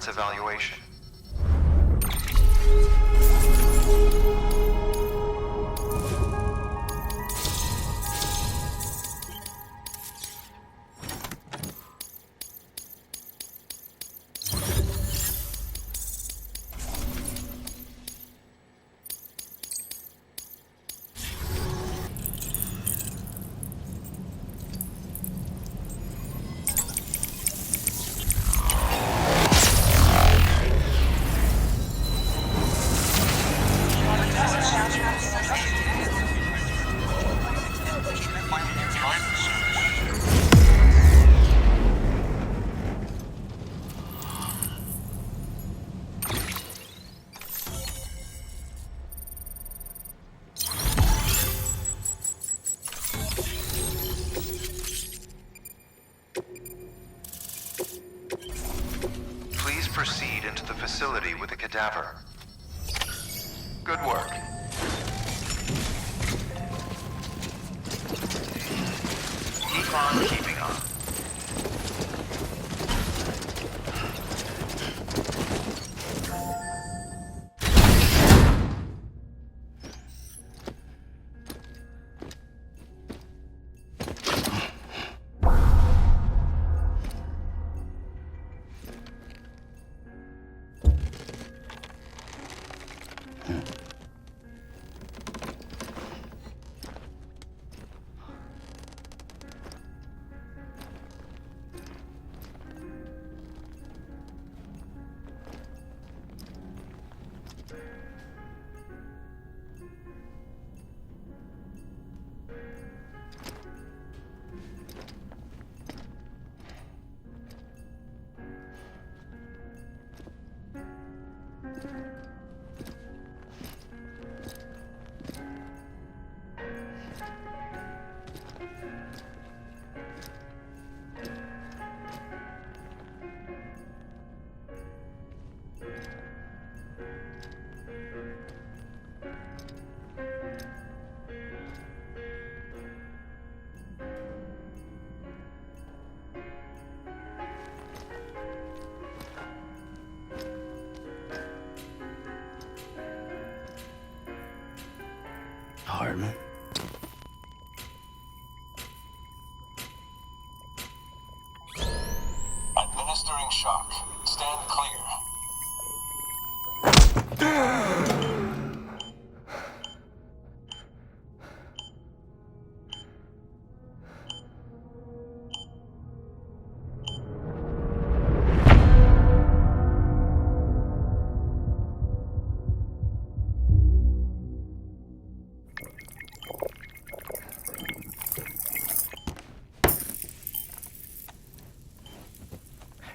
its evaluation. Please proceed into the facility with the cadaver. Good work. Keep on keeping on. Hartman. Administering shock. Stand clear.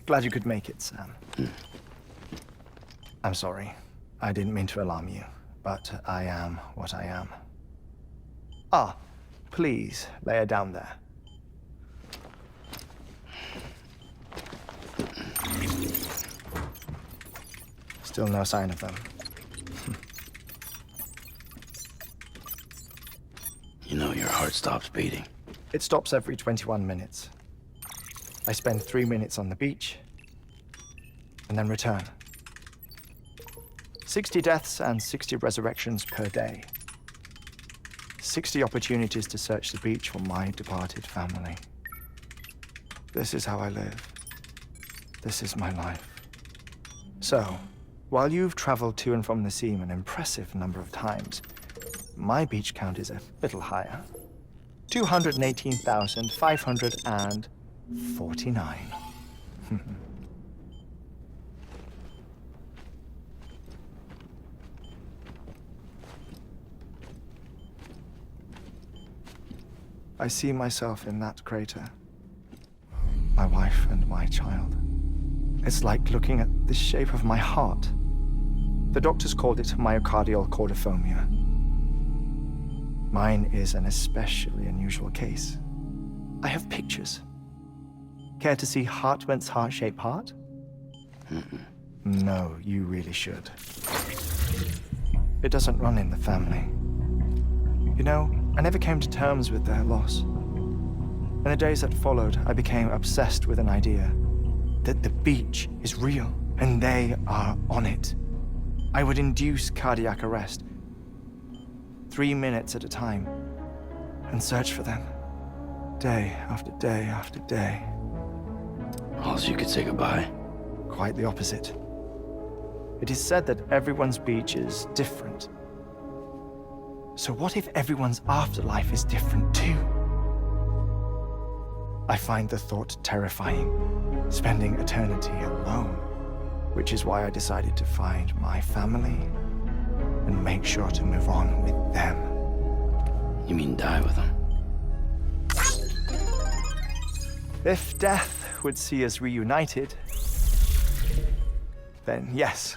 Glad you could make it, Sam. I'm sorry. I didn't mean to alarm you, but I am what I am. Ah, please, lay her down there. Still no sign of them. You know your heart stops beating. It stops every 21 minutes. I spend 3 minutes on the beach, and then return. 60 deaths and 60 resurrections per day. 60 opportunities to search the beach for my departed family. This is how I live. This is my life. So, while you've traveled to and from the seam an impressive number of times, my beach count is a little higher. 218,549. I see myself in that crater. My wife and my child. It's like looking at the shape of my heart. The doctors called it myocardial cordiformia. Mine is an especially unusual case. I have pictures. Care to see Hartman's heart-shaped heart? No, you really should. It doesn't run in the family. You know, I never came to terms with their loss. In the days that followed, I became obsessed with an idea that the beach is real. and they are on it. I would induce cardiac arrest, 3 minutes at a time, and search for them, day after day after day. All so you could say goodbye? Quite the opposite. It is said that everyone's beach is different. So what if everyone's afterlife is different too? I find the thought terrifying, spending eternity alone, which is why I decided to find my family and make sure to move on with them. You mean die with them? If death would see us reunited, then yes.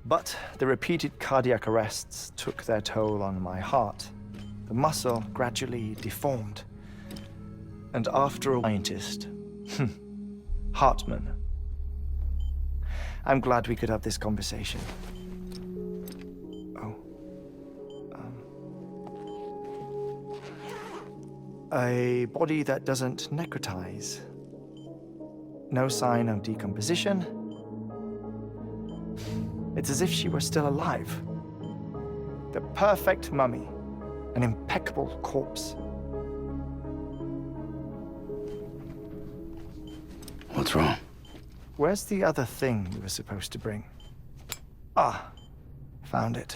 But the repeated cardiac arrests took their toll on my heart. The muscle gradually deformed. And after a scientist, Hartman, I'm glad we could have this conversation. Oh. A body that doesn't necrotize. No sign of decomposition. It's as if she were still alive. The perfect mummy. An impeccable corpse. What's wrong? Where's the other thing you were supposed to bring? Ah, found it.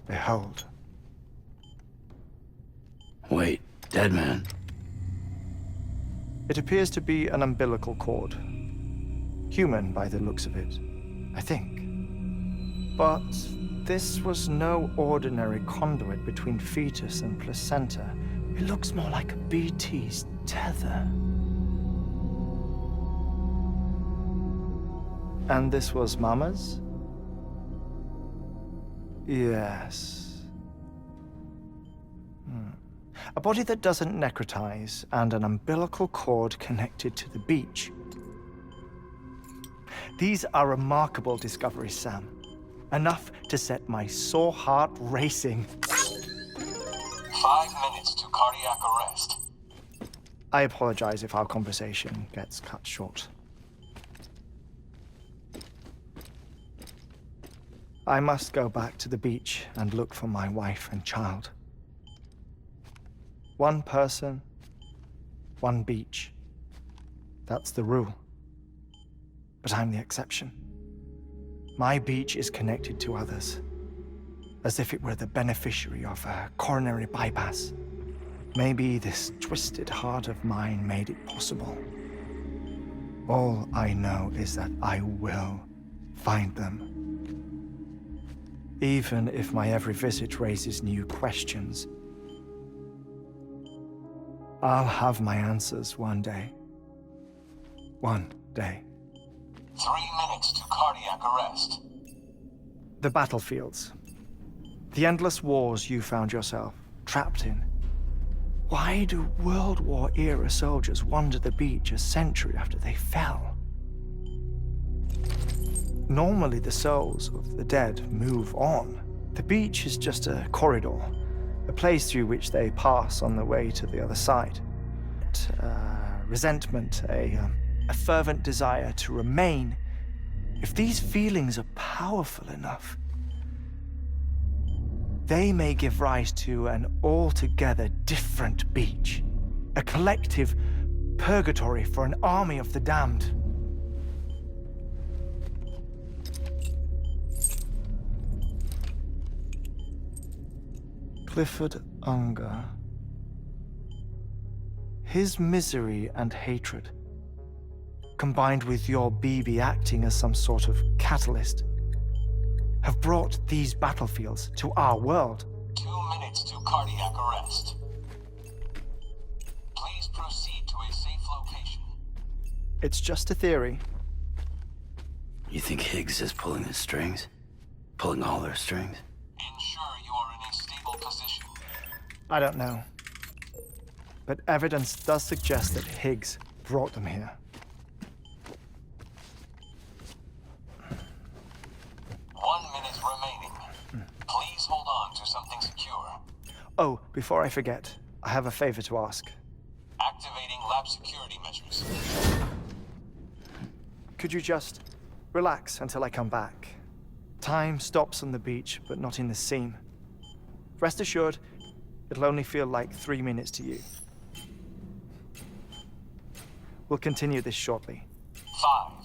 Behold. Wait, dead man? It appears to be an umbilical cord. Human by the looks of it, I think. But this was no ordinary conduit between fetus and placenta. It looks more like a BT's tether. And this was Mama's? Yes. A body that doesn't necrotize and an umbilical cord connected to the beach. These are remarkable discoveries, Sam. Enough to set my sore heart racing. 5 minutes to cardiac arrest. I apologize if our conversation gets cut short. I must go back to the beach and look for my wife and child. One person, one beach. That's the rule. But I'm the exception. My beach is connected to others, as if it were the beneficiary of a coronary bypass. Maybe this twisted heart of mine made it possible. All I know is that I will find them. Even if my every visit raises new questions, I'll have my answers one day. One day. 3 minutes to cardiac arrest. The battlefields. The endless wars you found yourself trapped in. Why do World War-era soldiers wander the beach a century after they fell? Normally, the souls of the dead move on. The beach is just a corridor, a place through which they pass on the way to the other side. Resentment, a fervent desire to remain. If these feelings are powerful enough, they may give rise to an altogether different beach, a collective purgatory for an army of the damned. Clifford Unger. His misery and hatred, combined with your BB acting as some sort of catalyst, have brought these battlefields to our world. 2 minutes to cardiac arrest. Please proceed to a safe location. It's just a theory. You think Higgs is pulling the strings? Pulling all their strings? Ensure you are in a stable position. I don't know. But evidence does suggest that Higgs brought them here. 1 minute remaining. Please hold on to something secure. Oh, before I forget, I have a favor to ask. Activating lab security measures. Could you just relax until I come back? Time stops on the beach, but not in the seam. Rest assured, it'll only feel like 3 minutes to you. We'll continue this shortly. 5,